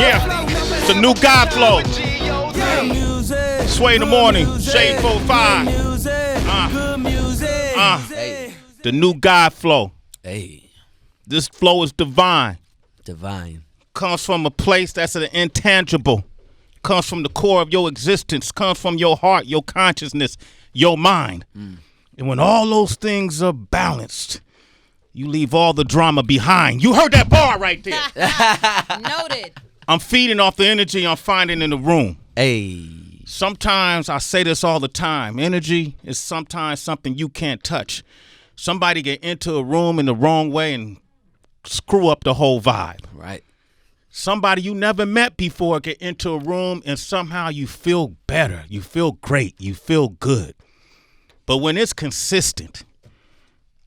Yeah, it's a new God flow. Sway in the morning, Shade 45. Hey. The new God flow. Hey. This flow is divine. Divine. Comes from a place that's an intangible. Comes from the core of your existence. Comes from your heart, your consciousness, your mind. And when all those things are balanced, you leave all the drama behind. You heard that bar right there. Noted. I'm feeding off the energy I'm finding in the room. Hey. Sometimes, I say this all the time, energy is sometimes something you can't touch. Somebody get into a room in the wrong way and screw up the whole vibe. Right. Somebody you never met before get into a room and somehow you feel better. You feel great. You feel good. But when it's consistent,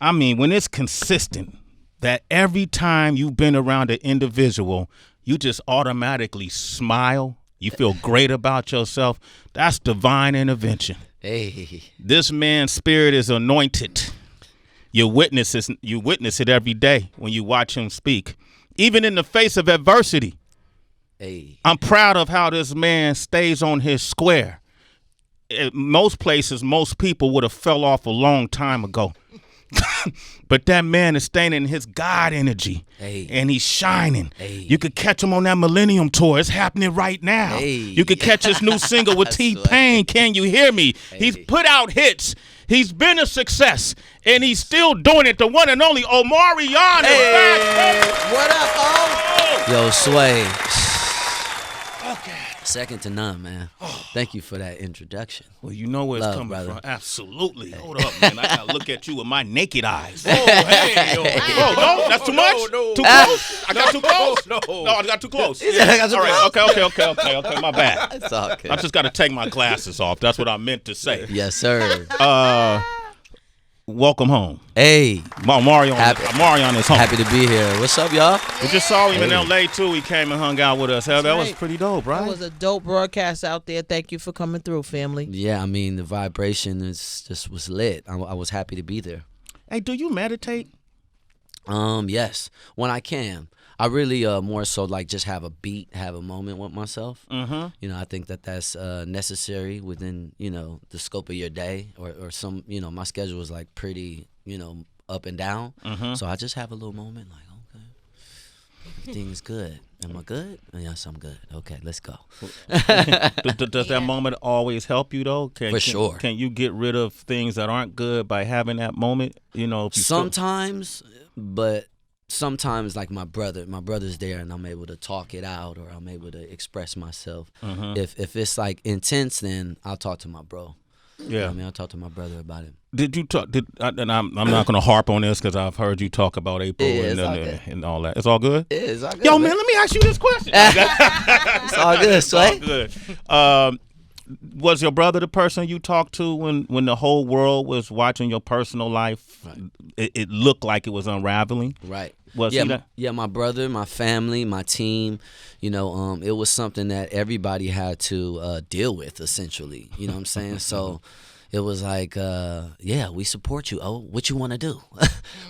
when it's consistent, that every time you've been around an individual, you just automatically smile. You feel great about yourself. That's divine intervention. Hey. This man's spirit is anointed. You witness it every day when you watch him speak. Even in the face of adversity. Hey. I'm proud of how this man stays on his square. In most places, most people would have fell off a long time ago. But that man is staying in his God energy. Hey. And he's shining. Hey. You could catch him on that Millennium Tour. It's happening right now. Hey. You could catch his new single with T-Pain, Can You Hear Me? Hey. He's put out hits. He's been a success. And he's still doing it. The one and only Omarion is back. What up, oh? Yo, Sway. Okay. Second to none, man. Thank you for that introduction. Well, you know where it's Love, coming brother. from. Absolutely. Hold up, man. I gotta look at you with my naked eyes. Oh, hey, yo. Whoa, no, that's too much? No. Too close? I got too close? No. I got too close. He said I got too All right, close. okay, my bad. It's all good. I just gotta take my glasses off. That's what I meant to say. Yes, sir. Welcome home. Hey. Marion is home. Happy to be here. What's up, y'all? We just saw him in L.A. too. He came and hung out with us. Hell, that was right. pretty dope, right? That was a dope broadcast out there. Thank you for coming through, family. Yeah, I mean, the vibration was lit. I was happy to be there. Hey, do you meditate? Yes, when I can. I really more so like just have a beat, have a moment with myself. Mm-hmm. You know, I think that's necessary within, the scope of your day or some, my schedule is like pretty, up and down. Mm-hmm. So I just have a little moment like, okay, everything's good. Am I good? Yes, I'm good. Okay, let's go. Does that moment always help you though? For sure. Can you get rid of things that aren't good by having that moment? If you Sometimes, but sometimes like my brother's there and I'm able to talk it out or I'm able to express myself. Mm-hmm. If it's like intense, then I'll talk to my bro. Yeah, I'll talk to my brother about it. Did you talk? And I'm not going to harp on this because I've heard you talk about April and all that. It's all good. Yeah, it's all good. Yo, man, let me ask you this question. It's all good, Sway. It's all good. Was your brother the person you talked to when the whole world was watching your personal life? Right. It looked like it was unraveling. Right. Was he that? Yeah, my brother, my family, my team, it was something that everybody had to deal with, essentially. You know what I'm saying? So it was like, we support you. Oh, what you want to do?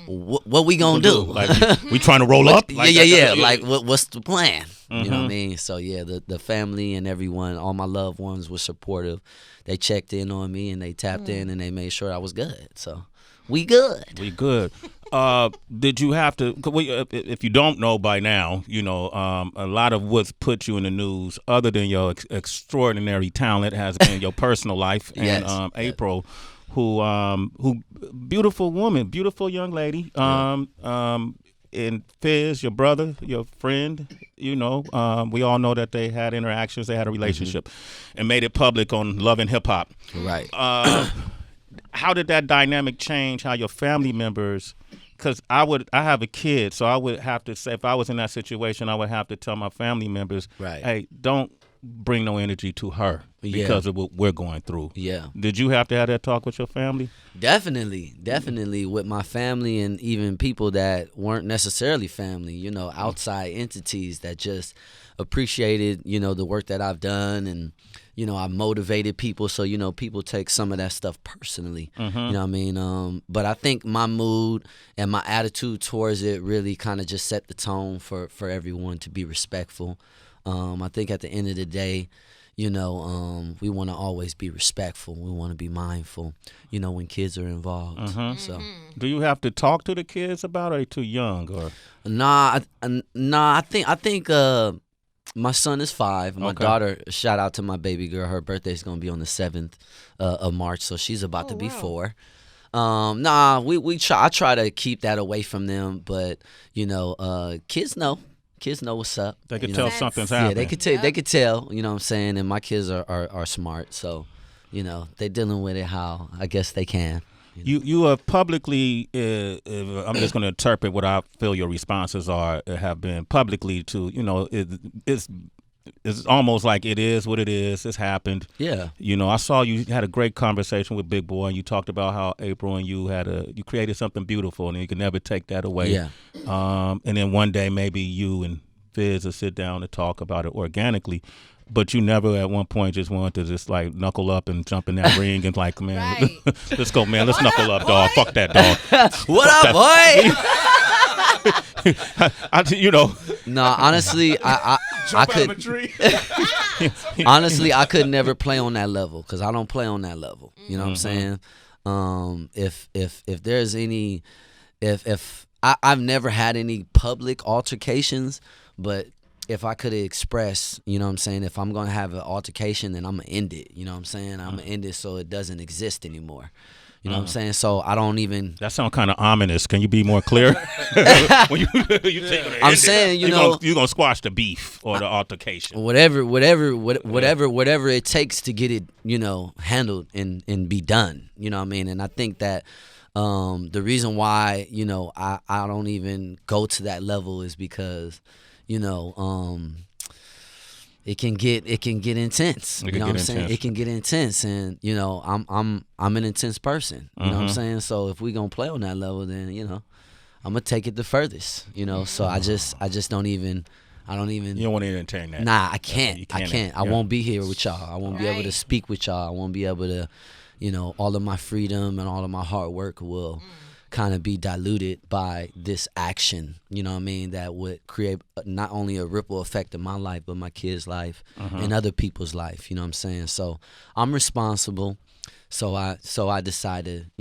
what we gonna do? Like, we trying to roll up? Like Yeah. Like, what's the plan? Mm-hmm. You know what I mean? So, yeah, the family and everyone, all my loved ones were supportive. They checked in on me and they tapped in and they made sure I was good. So, we good. We good. Did you have to? If you don't know by now, a lot of what's put you in the news, other than your extraordinary talent, has been your personal life. And Yes. April, who beautiful woman, beautiful young lady. And Fizz, your brother, your friend, we all know that they had interactions, they had a relationship, and made it public on Love and Hip Hop. Right. How did that dynamic change how your family members? Because I have a kid, so I would have to say, if I was in that situation, I would have to tell my family members, Right. Hey, don't bring no energy to her because of what we're going through. Yeah. Did you have to have that talk with your family? Definitely with my family and even people that weren't necessarily family, outside entities that just appreciated, the work that I've done and, I motivated people. So, people take some of that stuff personally, You know what I mean? But I think my mood and my attitude towards it really kind of just set the tone for everyone to be respectful. I think at the end of the day, we want to always be respectful. We want to be mindful, when kids are involved. Mm-hmm. So, do you have to talk to the kids about it, or are you too young? Or I think my son is 5. My daughter, shout out to my baby girl. Her birthday's gonna be on the 7th of March, so she's about to be 4. I try to keep that away from them, but kids know. Kids know what's up. They could tell something's happening. Yeah, they could tell. They could tell. You know what I'm saying? And my kids are smart, so they're dealing with it how I guess they can. You have publicly. I'm just going to interpret what I feel your responses have been publicly to. It's almost like it is what it is. It's happened. Yeah. I saw you had a great conversation with Big Boy, and you talked about how April and you you created something beautiful, and you can never take that away. Yeah. And then one day maybe you and Fizz will sit down and talk about it organically, but you never at one point just wanted to just like knuckle up and jump in that ring and like, man, Right. let's go, man, let's knuckle up, dog. Fuck that, dog. What up, boy? No, honestly, I could. Honestly, I could never play on that level because I don't play on that level. You know what I'm saying? If there's any, if I've never had any public altercations, but if I could express, you know what I'm saying, if I'm going to have an altercation, then I'm going to end it. You know what I'm saying? I'm going to end it so it doesn't exist anymore. You know what I'm saying? So I don't even. That sounds kind of ominous. Can you be more clear? When you I'm saying, you're gonna squash the beef or the altercation. Whatever it takes to get it, handled and be done. You know what I mean? And I think that the reason why, I don't even go to that level is because, it can get intense. You know what I'm saying? It can get intense, and I'm an intense person. You know what I'm saying? So if we gonna play on that level, then I'm gonna take it the furthest. So I just don't even. I don't even. You don't want to entertain that. Nah, I can't. You I can't. I won't be here with y'all. I won't be able to speak with y'all. I won't be able to, all of my freedom and all of my hard work will kind of be diluted by this action, you know what I mean, that would create not only a ripple effect in my life, but my kids' life and other people's life, you know what I'm saying? So I'm responsible. So I decided,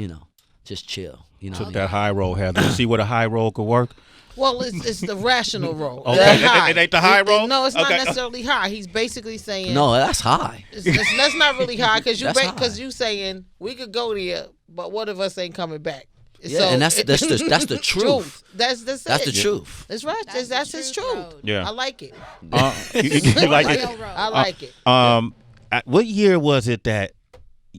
just chill. Took that high road, Heather. You see what a high road could work? Well, it's the rational road. Okay, High. it ain't the high road? No, it's not necessarily high. He's basically saying no, that's high. That's not really high because That's you saying we could go there, but one of us ain't coming back. Yeah, so, and that's the truth. That's the truth. That's right. That's his truth. Road. Yeah, I like it. You like it? I like it. What year was it that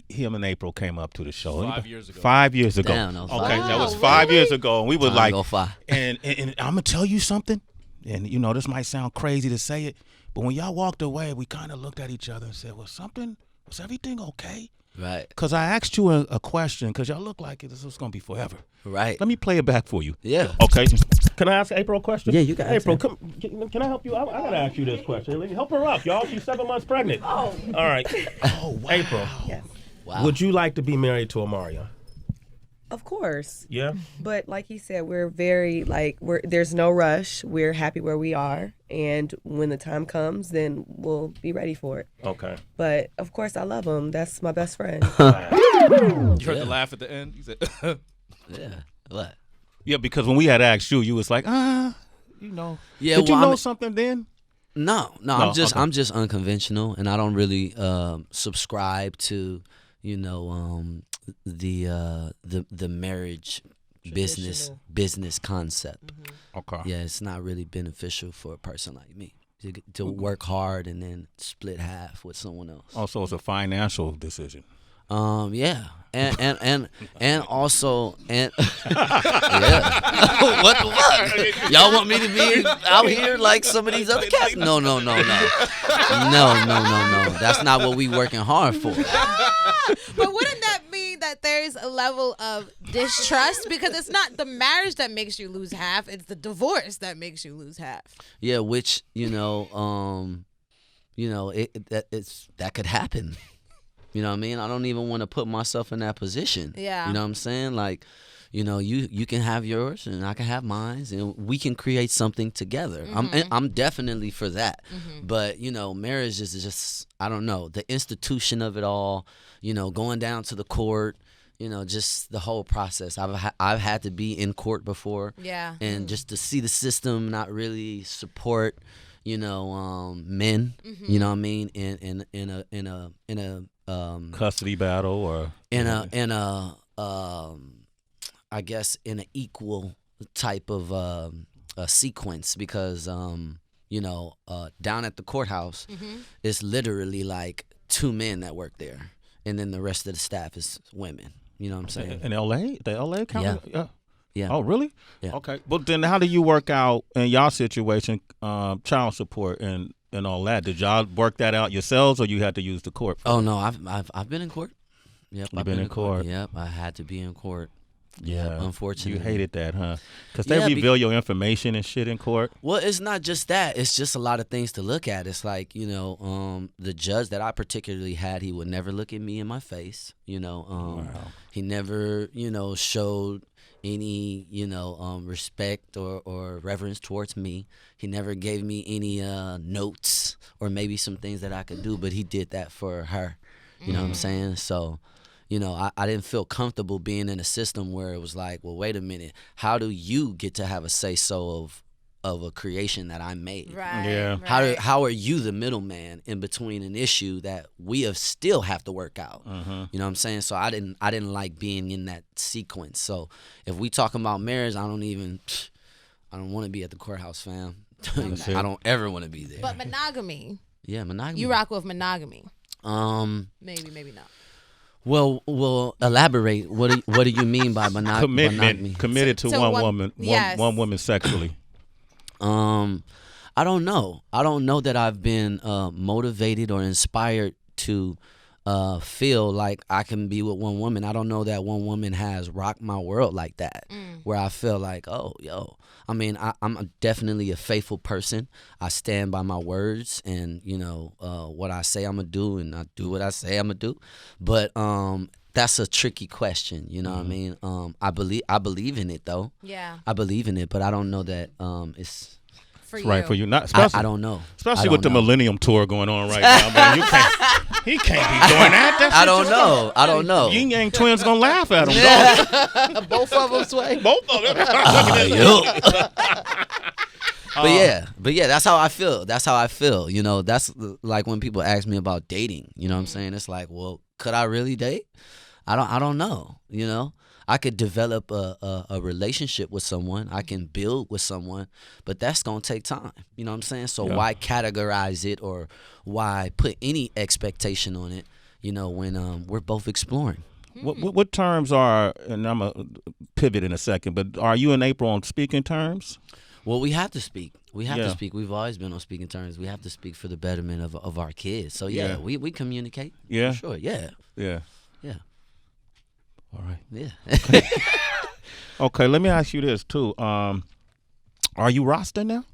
him and April came up to the show? 5 years ago. 5 years ago. Damn, that was okay, five. that was Wow, 5 really? years ago, and we were like, and I'm gonna tell you something, and this might sound crazy to say it, but when y'all walked away, we kind of looked at each other and said, was everything okay? Right. Because I asked you a question, because y'all look like this was gonna be forever. Right. Let me play it back for you. Yeah. Okay. Can I ask April a question? Yeah, you can ask April, can I help you? I gotta ask you this question. Help her up, y'all. She's 7 months pregnant. Oh. All right. Oh, wow. April. Yes. Wow. Would you like to be married to Omarion? Of course. Yeah. But like he said, we're very there's no rush. We're happy where we are, and when the time comes, then we'll be ready for it. Okay. But of course, I love him. That's my best friend. You heard the laugh at the end? You said, Yeah. What? Yeah, because when we had asked you, you was like, Yeah. Did you know something then? No. No, I'm just okay. I'm just unconventional, and I don't really subscribe to the marriage business concept. Okay. Yeah, it's not really beneficial for a person like me to work hard and then split half with someone else. Also, it's a financial decision. Yeah, and also yeah. What the fuck? Y'all want me to be out here like some of these other cats? No. That's not what we working hard for. But wouldn't that mean that there's a level of distrust? Because it's not the marriage that makes you lose half; it's the divorce that makes you lose half. Yeah, which that could happen. You know what I mean? I don't even want to put myself in that position. Yeah. You know what I'm saying? Like, you can have yours and I can have mine, and we can create something together. I'm definitely for that. But marriage is just, I don't know, the institution of it all. Going down to the court. Just the whole process. I've had to be in court before. Yeah. And just to see the system not really support, men. You know what I mean? In a custody battle or I guess in an equal type of a sequence, because down at the courthouse, it's literally like 2 men that work there, and then the rest of the staff is women. You know what I'm saying? In L.A.? The L.A. county? Yeah. Yeah. Oh, really? Yeah. Okay. But then how do you work out, in y'all situation, child support and all that? Did y'all work that out yourselves, or you had to use the court? Oh, no. I've been in court. Yep. You've been in court? Yep. I had to be in court. Yeah. Unfortunately. You hated that, huh? Because they reveal your information and shit in court. Well, it's not just that. It's just a lot of things to look at. It's like, the judge that I particularly had, he would never look at me in my face. Wow. He never, showed any, respect or reverence towards me. He never gave me any notes or maybe some things that I could do, but he did that for her. You know what I'm saying? So, I didn't feel comfortable being in a system where it was like, well, wait a minute, how do you get to have a say-so of a creation that I made? Right. Yeah. Right. How are you the middleman in between an issue that we still have to work out? You know what I'm saying? So I didn't like being in that sequence. So if we talking about marriage, I don't want to be at the courthouse, fam. I don't ever want to be there. But monogamy. Yeah, monogamy. You rock with monogamy. Maybe not. Well, elaborate. What do you mean by monogamy? Committed to one woman, yes. one woman sexually. I don't know. I don't know that I've been motivated or inspired to feel like I can be with one woman. I don't know that one woman has rocked my world like that, where I feel like, oh, yo. I mean, I'm definitely a faithful person. I stand by my words, and what I say I'm gonna do, and I do what I say I'm gonna do. But that's a tricky question. You know what I mean? I believe in it though. Yeah. I believe in it, but I don't know that it's for It's you. right for you. Not, especially, I don't know. Especially with the Millennium Tour going on right now, man. He can't be doing that. That I don't know. I don't know. Yin Yang twins gonna laugh at him, dog. Both of them, Sway. Both of them. But yeah, that's how I feel. That's how I feel. That's like when people ask me about dating. You know what I'm saying? It's like, well, could I really date? I don't know. I could develop a relationship with someone. I can build with someone, but that's gonna take time. You know what I'm saying? So why categorize it, or why put any expectation on it? When we're both exploring. What terms are? And I'm gonna pivot in a second. But are you and April on speaking terms? Well, we have to speak. We have to speak. We've always been on speaking terms. We have to speak for the betterment of our kids. So Yeah. we communicate. Yeah. For sure. Yeah. Yeah. Yeah. All right. Yeah. Okay. Let me ask you this too. Are you Rasta now?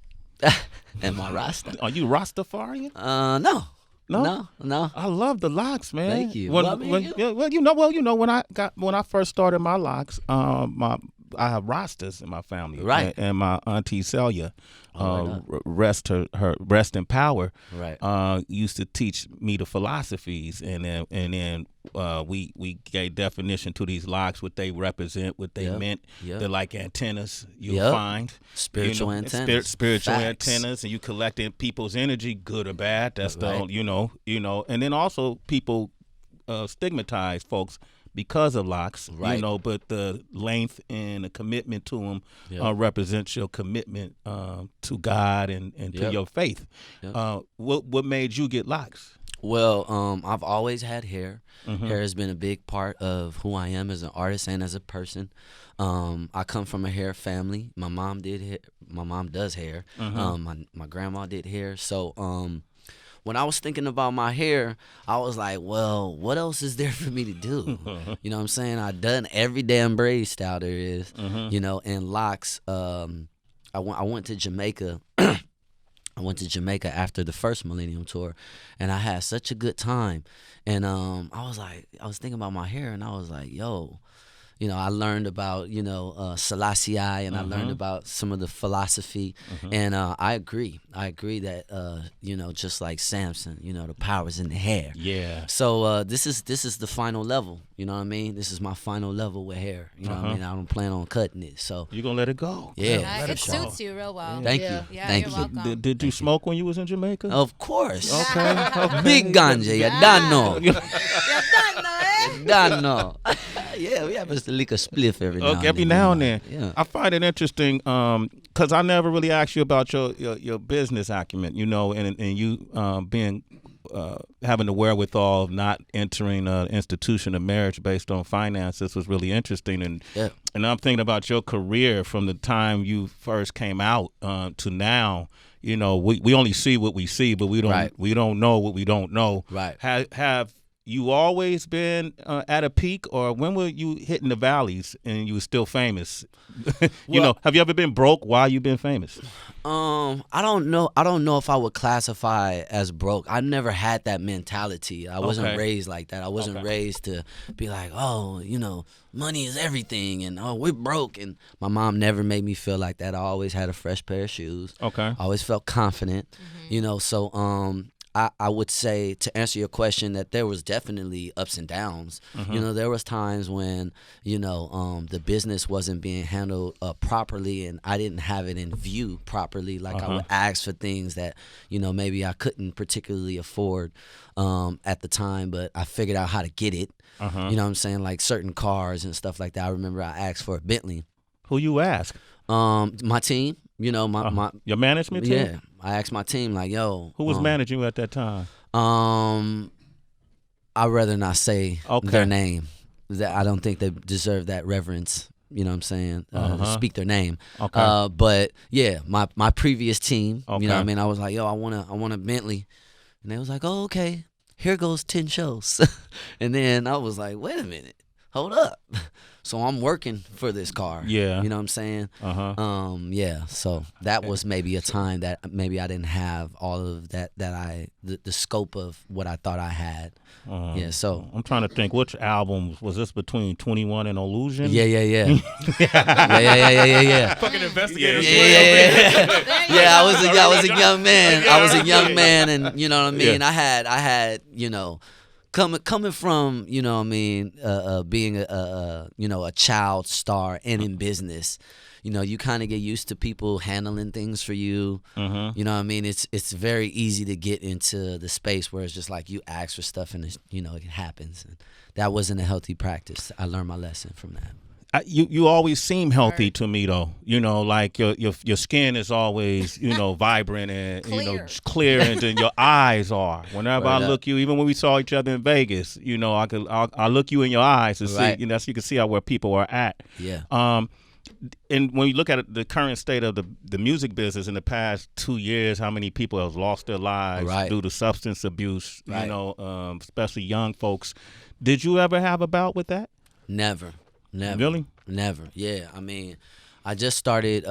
Am I Rasta? Are you Rastafarian? No. No? No. I love the locks, man. Thank you. When, Well, I mean, when I first started my locks, I have Rastas in my family, Right. And my auntie Celia, rest in power, Right. used to teach me the philosophies, and then we gave definition to these locks, what they represent, what they meant. Yep. They're like antennas you'll find. Spiritual antennas. Spiritual Facts. antennas, and you collecting people's energy, good or bad. That's Right. and then also people stigmatize folks because of locks, Right. but the length and the commitment to them represents your commitment to God and to your faith. Yep. What made you get locks? Well, I've always had hair. Mm-hmm. Hair has been a big part of who I am as an artist and as a person. I come from a hair family. My mom did hair. My mom does hair. Mm-hmm. My grandma did hair. So when I was thinking about my hair, I was like, well, what else is there for me to do? You know what I'm saying? I've done every damn braid style there is, and locks. I went to Jamaica. I went to Jamaica after the first Millennium Tour, and I had such a good time. And I was thinking about my hair, and I was like, yo, I learned about, Selassie and I learned about some of the philosophy. And I agree. I agree that, just like Samson, the power's in the hair. Yeah. So this is the final level. You know what I mean? This is my final level with hair. You know what I mean? I don't plan on cutting it. So You gonna let it go? yeah, It for sure. suits you real well. Thank Yeah. you. Yeah, Thank you're you. welcome. Did you smoke when you was in Jamaica? Of course. Okay. Big ganja, you don't know. You're done, though, eh? Don't know. Yeah, we have to lick a spliff every now and then. Every now and then. Yeah. I find it interesting because I never really asked you about your business acumen, and you being having the wherewithal of not entering an institution of marriage based on finances was really interesting. And and I'm thinking about your career from the time you first came out to now. We only see what we see, but we don't know what we don't know. Right. Have you always been at a peak, or when were you hitting the valleys and you were still famous? Have you ever been broke while you've been famous? I don't know. I don't know if I would classify as broke. I never had that mentality. I wasn't raised like that. I wasn't raised to be like, oh, money is everything, and oh, we're broke. And my mom never made me feel like that. I always had a fresh pair of shoes. Okay. I always felt confident. So I would say, to answer your question, that there was definitely ups and downs. There was times when, the business wasn't being handled properly, and I didn't have it in view properly. Like I would ask for things that, maybe I couldn't particularly afford at the time, but I figured out how to get it. You know what I'm saying? Like certain cars and stuff like that. I remember I asked for a Bentley. Who you ask? My team. My your management team? Yeah, I asked my team, like, yo. Who was managing you at that time? I'd rather not say their name. That I don't think they deserve that reverence. You know what I'm saying? To speak their name. Okay. But yeah, my previous team. You know what I mean? I was like, yo, I want a Bentley, and they was like, oh, okay. Here goes 10 shows. And then I was like, wait a minute, hold up. So I'm working for this car. Yeah. You know what I'm saying? Yeah. So that was maybe a time that maybe I didn't have all of that the scope of what I thought I had. Yeah. So I'm trying to think, which album was this, between 21 and Illusion? Yeah. Yeah. Fucking investigators. Yeah. I was a young man. I was a young man, and you know what I mean? I had coming from, being a child star and in business, you kind of get used to people handling things for you. You know what I mean? It's very easy to get into the space where it's just like you ask for stuff and it happens. And that wasn't a healthy practice. I learned my lesson from that. You always seem healthy to me, though. Like your skin is always, vibrant and clear, and then your eyes are. Whenever I look you, even when we saw each other in Vegas, I look you in your eyes to see, so you can see where people are at. Yeah. And when you look at the current state of the music business in the past 2 years, how many people have lost their lives due to substance abuse? Especially young folks. Did you ever have a bout with that? Never. Really? Never. Yeah. I mean, I just started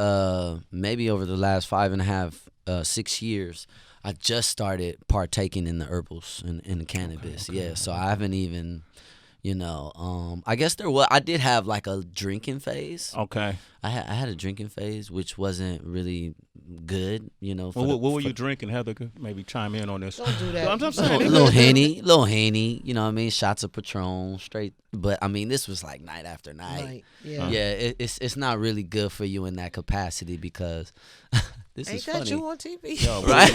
maybe over the last 5.5, 6 years. I just started partaking in the herbals and in the cannabis. Okay. Yeah. So I haven't even, I guess I did have like a drinking phase. Okay. I had a drinking phase, which wasn't really good, what were you drinking? Heather could maybe chime in on this. Don't do that. I'm saying. Little Henny, you know what I mean? Shots of Patron, straight. But, I memean, this was like night after night. Yeah. Yeah, it's not really good for you in that capacity because this is funny. Ain't that you on TV? Yo, right?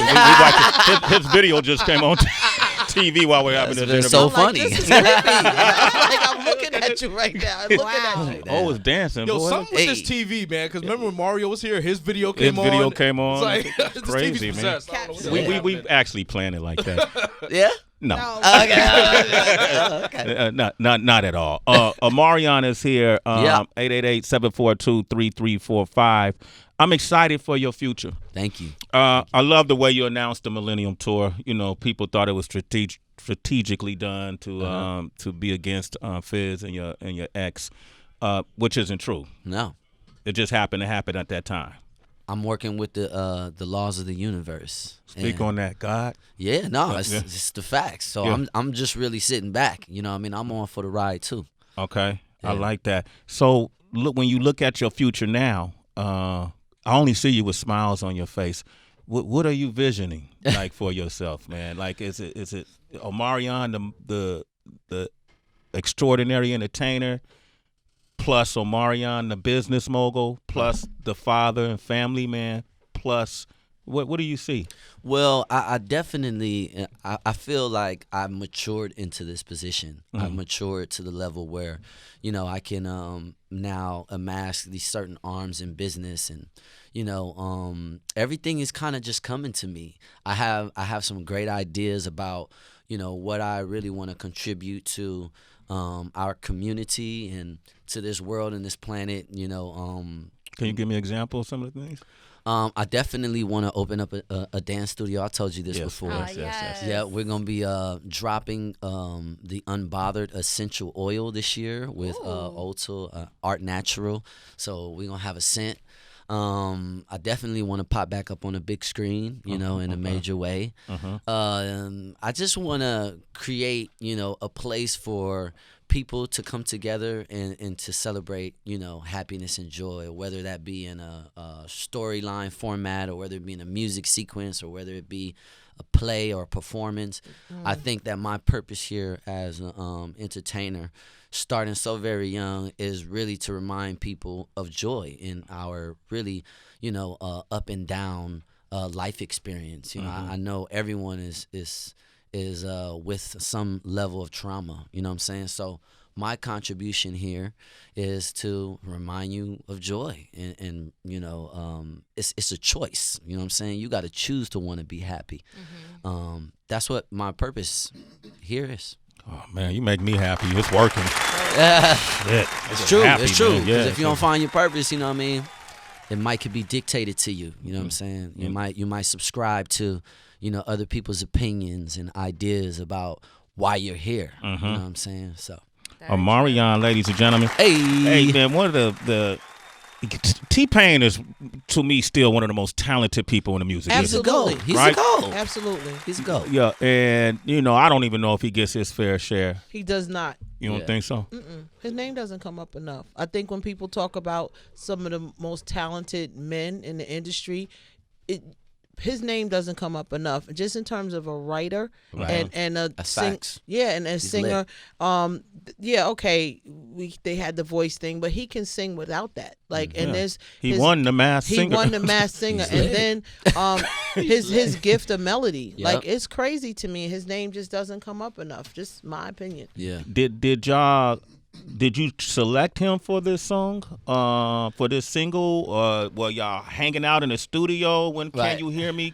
His video just came on TV while we're having this interview. It's so funny. This is I'm looking at you right now. I'm looking at you. Oh, it's dancing. Yo, boy. something with this TV, man. Because remember when Mario was here, his video came on. It's like, it's crazy, man. We actually planned it like that. Yeah? No. Okay. Not at all. Omarion is here. 888-742-3345. I'm excited for your future. Thank you. I love the way you announced the Millennium Tour. People thought it was strategically done to be against Fizz and your ex, which isn't true. No. It just happened to happen at that time. I'm working with the laws of the universe. Speak on that, God. Yeah, no, it's the facts. So I'm just really sitting back. You know what I mean? I'm on for the ride too. Okay. I like that. So look, when you look at your future now, I only see you with smiles on your face. What are you visioning like for yourself, man? Like, is it Omarion, the extraordinary entertainer, plus Omarion, the business mogul, plus the father and family man, plus what do you see? Well, I definitely, I feel like I've matured into this position. I've matured to the level where, you know, I can now amass these certain arms in business, and you know, everything is kind of just coming to me. I have some great ideas about, you know, what I really want to contribute to our community and to this world and this planet. You know, can you give me an example of some of the things? I definitely want to open up a dance studio. I told you this before. Yes. Yeah, we're gonna be dropping the Unbothered essential oil this year with Ulta Art Natural. So we're gonna have a scent. I definitely want to pop back up on a big screen, you know, in a major way. I just want to create, you know, a place for people to come together and to celebrate, you know, happiness and joy, whether that be in a storyline format, or whether it be in a music sequence, or whether it be a play or a performance. I think that my purpose here as an entertainer, starting so very young, is really to remind people of joy in our really, you know, up and down life experience. You know, I know everyone is with some level of trauma, you know what I'm saying? So my contribution here is to remind you of joy, and you know, it's a choice, you know what I'm saying? You got to choose to want to be happy. That's what my purpose here is. Oh man, you make me happy. It's working. It's true. Happy, it's true. Man. Because Yeah, if you don't find your purpose, you know what I mean, it might could be dictated to you. You know what I'm saying? You might subscribe to, you know, other people's opinions and ideas about why you're here. You know what I'm saying? So, Omarion, ladies and gentlemen. Hey man, one of the T-Pain is, to me, still one of the most talented people in the music business. Absolutely. He's Right? a GOAT. Absolutely. He's a GOAT. Yeah, and you know, I don't even know if he gets his fair share. He does not. You don't think so? His name doesn't come up enough. I think when people talk about some of the most talented men in the industry, his name doesn't come up enough. Just in terms of a writer and a facts. and a He's singer. Okay, they had the voice thing, but he can sing without that. Like, and there's He won the Masked Singer. He won the Masked Singer, and then his gift of melody. Yep. Like, it's crazy to me. His name just doesn't come up enough. Just my opinion. Yeah. Did you select him for this song, for this single, or were y'all hanging out in the studio when Can You Hear Me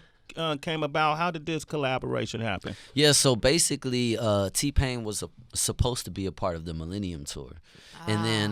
came about? How did this collaboration happen? Yeah, so basically, T-Pain was supposed to be a part of the Millennium Tour, and then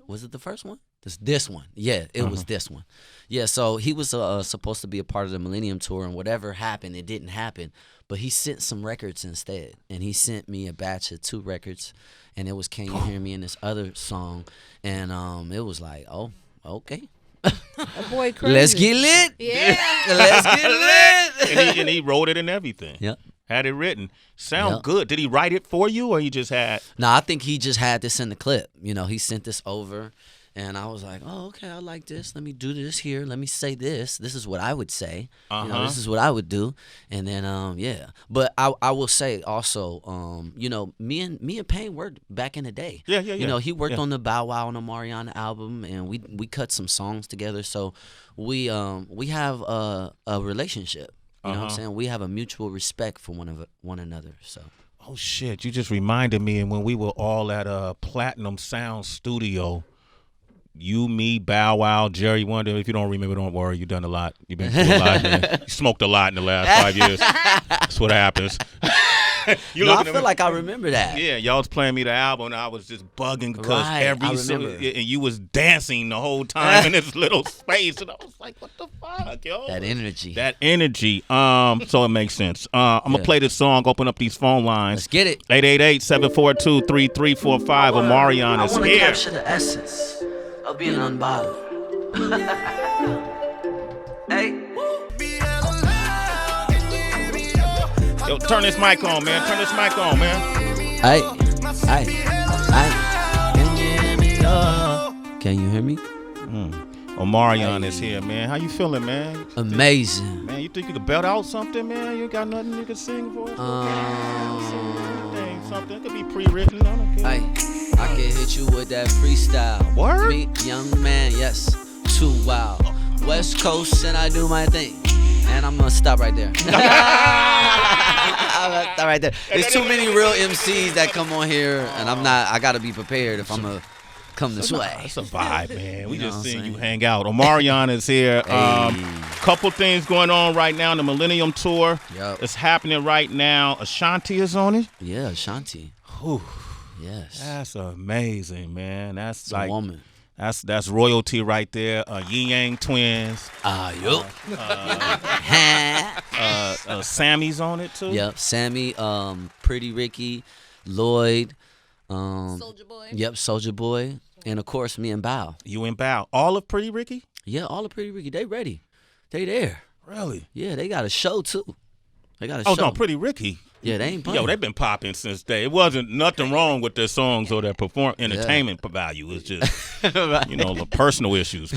was it the first one? This one. Yeah, it was this one. Yeah, so he was supposed to be a part of the Millennium Tour, and whatever happened, it didn't happen. But he sent some records instead, and he sent me a batch of 2 records, and it was Can You Hear Me and this other song, and it was like, oh, okay. That boy crazy. Let's get lit. Yeah. Let's get lit. and he wrote it and everything. Yep. Had it written. Sound good. Did he write it for you, or he just had? No, I think he just had this in the clip. You know, he sent this over, and I was like, oh, okay, I like this. Let me do this here. Let me say this. This is what I would say. You know, this is what I would do. And then, yeah. But I will say also, you know, me and Payne worked back in the day. Yeah. You know, he worked on the Bow Wow and Omarion album, and we cut some songs together. So we have a relationship. You know what I'm saying? We have a mutual respect for one another. So. Oh shit! You just reminded me, and when we were all at Platinum Sound Studio. You, me, Bow Wow, Jerry Wonder. If you don't remember, don't worry. You've done a lot. You've been through a lot, man. You smoked a lot in the last 5 years. That's what happens. I feel like I remember that. Yeah, y'all was playing me the album, and I was just bugging because and you was dancing the whole time in this little space, and I was like, "What the fuck, yo?" That energy. So it makes sense. I'm gonna play this song. Open up these phone lines. Let's get it. 888-742-3345. Omarion is I here. capture the essence of being unbothered. Hey. Yo, turn this mic on, man. Turn this mic on, man. Hey. Can you hear me? Omarion is here, man. How you feeling, man? Amazing. Man, you think you could belt out something, man? You got nothing you can sing for us? Something. It could be pre-written. I don't care. I can hit you with that freestyle. Word? Me, young man, yes. Too wild. West Coast, and I do my thing. And I'm gonna stop right there. I'm gonna stop right there. There's too many real MCs that come on here, and I gotta be prepared if I'm gonna come this way. It's a vibe, man. We You know just what I'm seeing you saying? hang out. Omarion is here. Couple things going on right now. The Millennium Tour. Yup. It's happening right now. Ashanti is on it. Yeah, Ashanti. Whew. Yes. That's amazing, man. That's It's like a woman. that's royalty right there. Yin Yang twins. Yup. Sammy's on it too. Yep. Sammy, Pretty Ricky, Lloyd. Soldier Boy. Yep, Soldier Boy. And of course, me and Bow. You and Bow. All of Pretty Ricky? Yeah, all of Pretty Ricky. They ready. They there. Really? Yeah, they got a show too. They got a Oh show. no, Pretty Ricky. Yeah, they ain't playing. Yo, they've been popping since day. It wasn't nothing wrong with their songs or their entertainment value. It's just Right. the personal issues.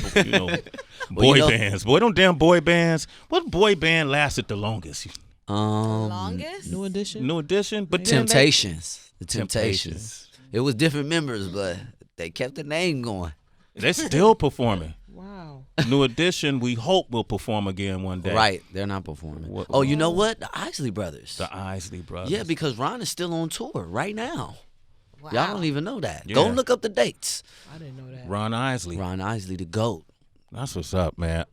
Boy bands. Boy, them damn boy bands. What boy band lasted the longest? Longest? New edition. New Edition, but then Temptations. The Temptations. It was different members, but they kept the name going. They're still performing. Wow. New Edition, we hope will perform again one day. Right, they're not performing. What- Oh, you know what? The Isley Brothers. The Isley Brothers. Yeah, because Ron is still on tour right now. Wow. Y'all don't even know that. Yeah. Go look up the dates. I didn't know that. Ron Isley. Ron Isley, the GOAT. That's what's up, man.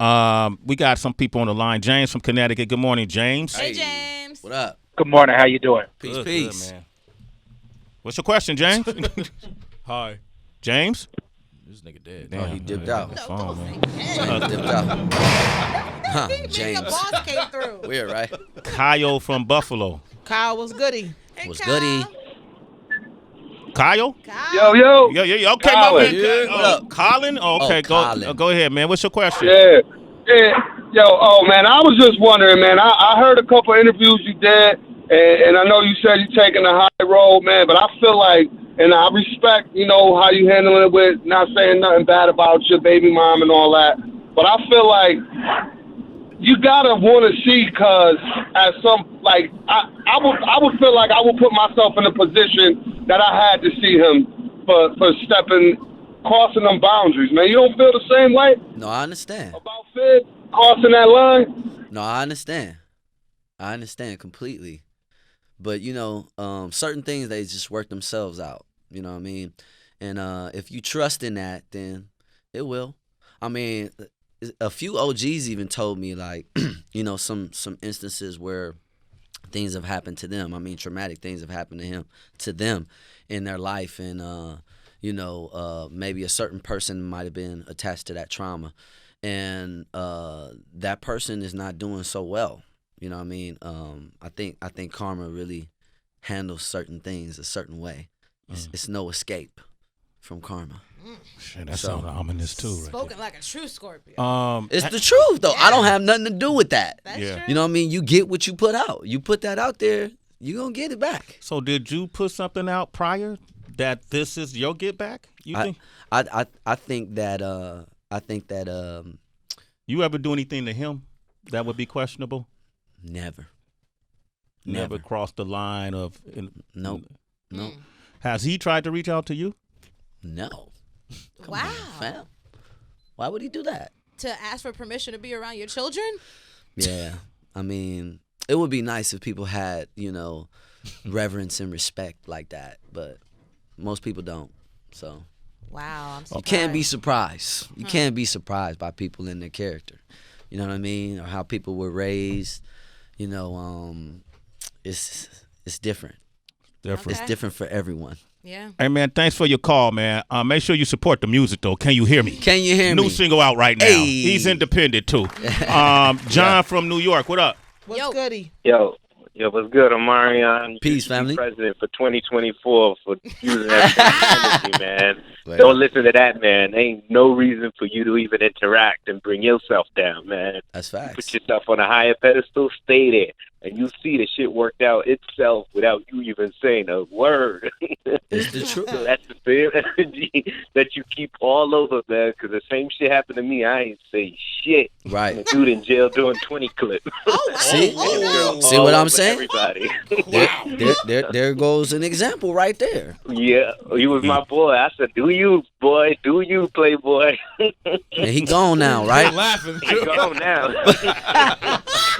We got some people on the line. James from Connecticut. Good morning, James. Hey, James. What up? Good morning. How you doing? Peace, Good, peace. good, man. What's your question, James? Hi. James? This nigga dead. Oh, he dipped out. The phone, man. Dipped out. Huh, Maybe a James. boss came through. Weird, right? Kyle from Buffalo. Kyle was goody. Hey, Was Kyle. goody. Kyle? Kyle. Yo. Yeah. Okay, Colin. my man. Yeah. What up? Colin? Oh, okay, Colin. go ahead, man. What's your question? Yeah. Yo, man, I was just wondering, man. I heard a couple interviews you did, and I know you said you're taking the high road, man, but I feel like, and I respect, how you handling it with not saying nothing bad about your baby mom and all that, but I feel like you gotta want to see, cause as some, like, I would feel like I would put myself in a position that I had to see him for crossing them boundaries, man. You don't feel the same way No, I understand. about Fizz crossing that line? No, I understand. I understand completely. But, certain things, they just work themselves out. You know what I mean? And if you trust in that, then it will. I mean, a few OGs even told me, like, some instances where things have happened to them. I mean, traumatic things have happened to them in their life. And, maybe a certain person might have been attached to that trauma. And that person is not doing so well. You know what I mean? I think karma really handles certain things a certain way. It's no escape from karma. Shit, that So- sounds ominous too, right? Spoken like a true Scorpio. It's the truth, though. I don't have nothing to do with that. That's yeah. true. You know what I mean? You get what you put out. You put that out there, you gonna get it back. So did you put something out prior that this is your get back? You think? I think that You ever do anything to him that would be questionable? never. Never Never. crossed the line of. Nope. Mm. Nope. Has he tried to reach out to you? No. Come Wow. on, fam. Why would he do that? To ask for permission to be around your children? Yeah. I mean, it would be nice if people had, reverence and respect like that, but most people don't. So Wow. I'm you can't be surprised. You can't be surprised by people in their character. You know what I mean? Or how people were raised. It's different. Different. It's different for everyone. Yeah. Hey man, thanks for your call, man. Make sure you support the music though. Can you hear me? Can you hear New me? single out right now. Hey. He's independent too. John from New York. What up? What's Yo. goody? Yo, what's good, Omarion? Peace, You family. President for 2024 for using that energy, man. Right. Don't listen to that, man. Ain't no reason for you to even interact and bring yourself down, man. That's Put facts. yourself on a higher pedestal, stay there, and you see the shit worked out itself without you even saying a word. It's the truth. So that's the same energy that you keep all over, man. Because the same shit happened to me. I ain't say shit. Right. And a dude in jail doing 20 clips. See, Girl see all what I'm over saying? Everybody. There goes an example right there. Yeah, he was my boy. I said, "Do you, boy? Do you, playboy?" And he gone now, right? Laughing. He gone now.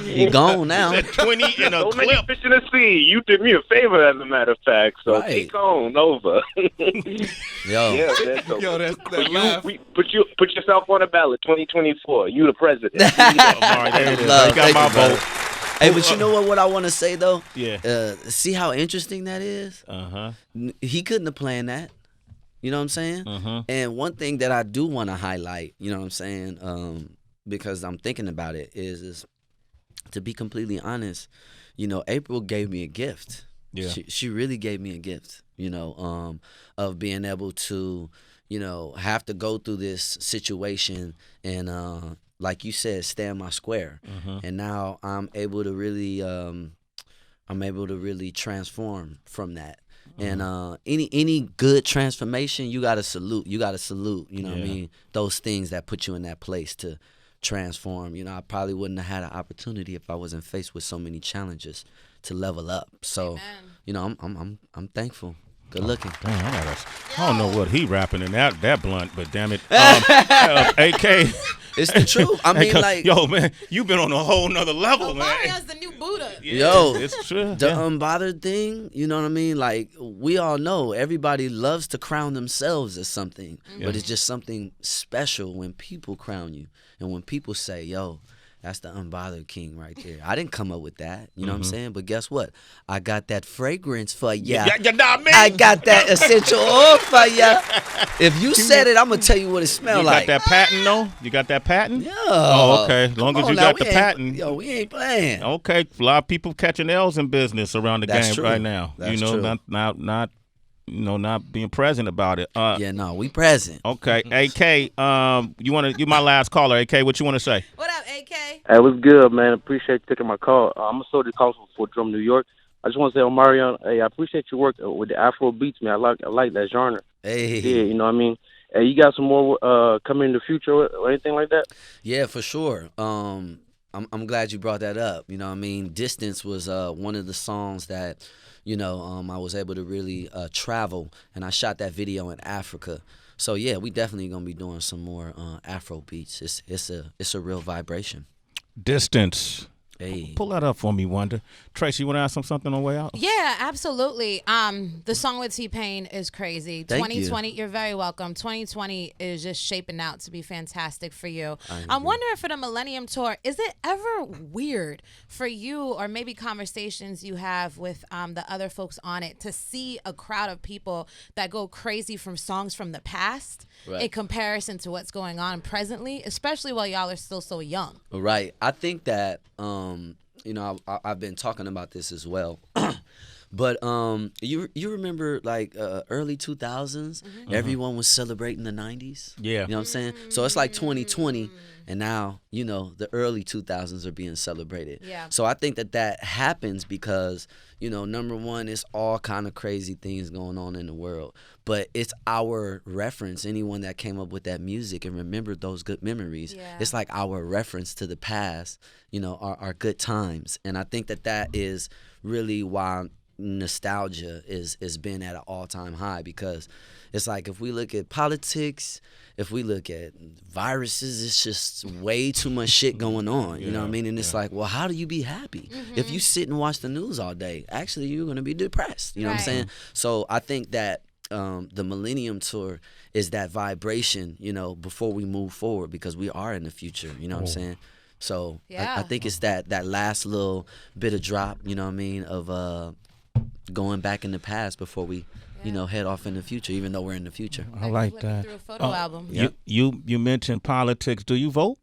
He gone now. 20 in a So many clip. fish in the sea. You did me a favor, as a matter of fact. So Right. kick on over. Yo, Yeah, man. So Yo, that laugh. put yourself on the ballot. 2024. You the president. All right, there it is. Love, You got thank my you, brother. vote. Hey, but you know what I want to say though? Yeah. See how interesting that is? Uh-huh. He couldn't have planned that. You know what I'm saying? Uh-huh. And one thing that I do want to highlight, you know what I'm saying, because I'm thinking about it, is to be completely honest, you know, April gave me a gift. Yeah. She really gave me a gift, you know, of being able to, you know, have to go through this situation and, like you said, stay in my square. And now I'm able to really transform from that. And any good transformation, you gotta salute. You know what I mean? Those things that put you in that place to transform. You know, I probably wouldn't have had an opportunity if I wasn't faced with so many challenges to level up. So, you know, I'm thankful. Good looking. Damn, I don't know what he rapping in that blunt, but damn it. AK. It's the truth. I mean, like, yo, man, you been on a whole nother level, man. Omarion's the new Buddha. yo, It's true. the unbothered thing, you know what I mean? Like, we all know everybody loves to crown themselves as something, but it's just something special when people crown you and when people say, yo, that's the unbothered king right there. I didn't come up with that, you know what I'm saying? But guess what? I got that fragrance for ya. You know what I mean? I got that essential oil for ya. If you said it, I'm going to tell you what it smells You like. got that patent, though? You got that patent? Yeah. Oh, okay. As long Come as on you now, got we the ain't- patent. Yo, we ain't playing. Okay. A lot of people catching L's in business around the That's game true. right now. That's you know, true. not being present about it. Yeah, no, we present. Okay. AK, you my last caller, AK. What you want to say? What up, AK? Hey, what's good, man? Appreciate you taking my call. I'm a soldier calling for Drum, New York. I just want to say, Omarion, hey, I appreciate your work with the Afro beats, man. I like that genre. Hey. Yeah, you know what I mean? Hey, you got some more coming in the future or anything like that? Yeah, for sure. I'm glad you brought that up. You know what I mean? Distance was one of the songs that, you know, I was able to really travel, and I shot that video in Africa. So yeah, we definitely gonna be doing some more Afro beats. It's a real vibration. Distance. Hey. Pull that up for me, Wonder. Tracy, you want to ask him something on the way out? Yeah, absolutely. The song with T-Pain is crazy. Thank 2020, you're very welcome. 2020 is just shaping out to be fantastic for you. I'm wondering for the Millennium Tour, is it ever weird for you or maybe conversations you have with the other folks on it to see a crowd of people that go crazy from songs from the past in comparison to what's going on presently, especially while y'all are still so young? Right. I think that you know, I've been talking about this as well. But you remember like early 2000s, everyone was celebrating the 90s. Yeah. You know what I'm saying? So it's like 2020, and now, you know, the early 2000s are being celebrated. Yeah. So I think that happens because, you know, number one, it's all kind of crazy things going on in the world. But it's our reference, anyone that came up with that music and remembered those good memories. Yeah. It's like our reference to the past, you know, our good times. And I think that is really why nostalgia is been at an all-time high, because it's like if we look at politics, if we look at viruses, it's just way too much shit going on, you know what I mean? And it's like, well, how do you be happy? If you sit and watch the news all day, actually you're going to be depressed, you know what I'm saying? So I think that the Millennium Tour is that vibration, you know, before we move forward, because we are in the future, you know what I'm saying? So I think it's that last little bit of drop, you know what I mean, of going back in the past before we, you know, head off in the future, even though we're in the future. I like that. Through a photo album. You mentioned politics. Do you vote?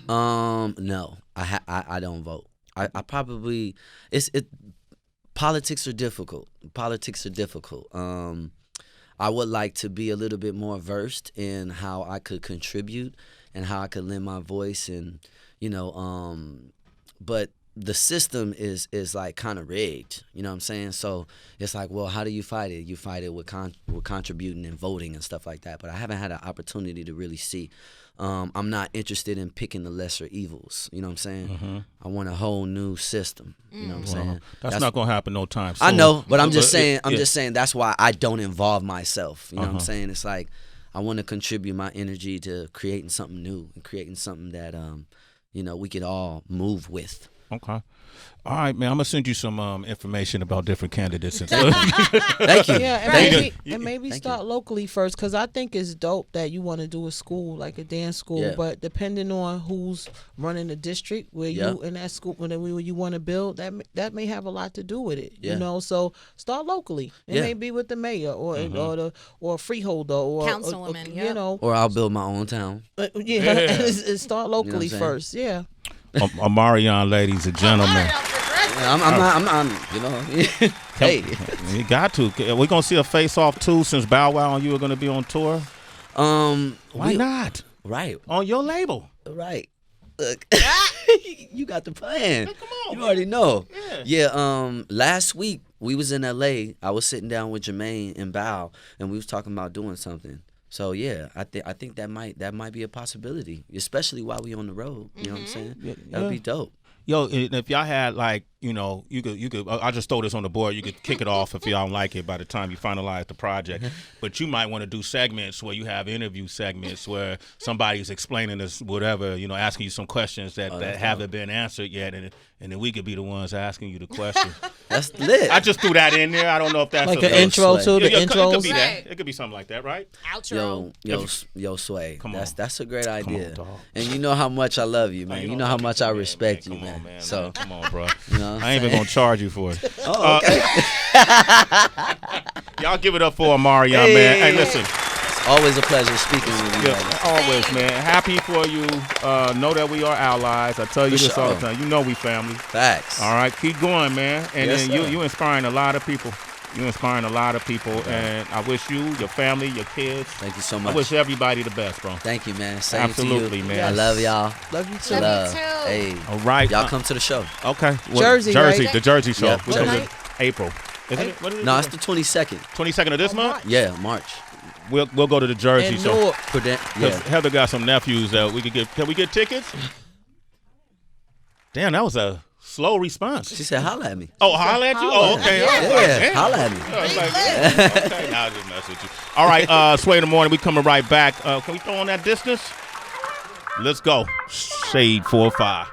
No, I don't vote. I probably politics are difficult. I would like to be a little bit more versed in how I could contribute and how I could lend my voice, and you know, but the system is like kind of rigged, you know what I'm saying? So it's like, well, how do you fight it? You fight it with contributing and voting and stuff like that. But I haven't had an opportunity to really see. I'm not interested in picking the lesser evils, you know what I'm saying? I want a whole new system, you know what I'm saying? That's not gonna happen no time soon. I know, but I'm just saying. I'm just saying that's why I don't involve myself. You know what I'm saying? It's like I want to contribute my energy to creating something new and creating something that you know, we could all move with. Okay. All right, man. I'm gonna send you some information about different candidates. Thank you. Yeah, and maybe start locally first, because I think it's dope that you want to do a school, like a dance school. But depending on who's running the district where you in that school, where you want to build, that may have a lot to do with it. You know, so start locally. It may be with the mayor or a freeholder or councilwoman. You know, or I'll build my own town. Start locally first. Yeah. Omarion, ladies and gentlemen. I'm not, you know. Hey, you got to. We're gonna see a face-off too, since Bow Wow and you are gonna be on tour. Why not? Right. On your label. Right. Look, you got the plan. Hey, come on, you already know. Yeah. Last week we was in LA. I was sitting down with Jermaine and Bow, and we was talking about doing something. So yeah, I think that might be a possibility, especially while we on the road. You know what I'm saying? That'd be dope. Yo, and if y'all had, like, you know, you could. I'll just throw this on the board. You could kick it off if y'all don't like it by the time you finalize the project. But you might want to do segments where you have interview segments where somebody's explaining this, whatever, you know, asking you some questions that haven't been answered yet, and then we could be the ones asking you the question. That's lit. I just threw that in there. I don't know if that's like an intro to the intros. It could be that. It could be something like that, right? Outro. Yo, Sway. Come on. That's a great idea. Come on, dog. And you know how much I love you, man. You know how much I respect you, man. So come on, bro. You know I ain't even gonna charge you for it. Oh, okay. Y'all give it up for Omarion, man. Hey, listen. It's always a pleasure speaking with you. Yeah, always, man. Happy for you. Know that we are allies. I tell you this all the time. You know we family. Facts. All right, keep going, man. And Yes, then sir. you inspiring a lot of people. You're inspiring a lot of people, and I wish you, your family, your kids. Thank you so much. I wish everybody the best, bro. Thank you, man. Same Absolutely, to you. man. I love y'all. Love you too. Love you too. Hey. All right. Y'all come to the show. Okay. Jersey, right? the Jersey show. Yeah, Which Jersey. is April. Isn't it? What is it? No, it's the 22nd. 22nd of this month? Yeah, March. We'll go to the Jersey And show. Newark. Because Heather got some nephews that we could get. Can we get tickets? Damn, that was a slow response. She said, holla at me. Oh, holla at you? Oh, okay. I was like, damn. Holla at me. I was like, yeah. Okay, now I just mess with you. All right, Sway in the morning. We coming right back. Can we throw on that distance? Let's go. Shade 4-5.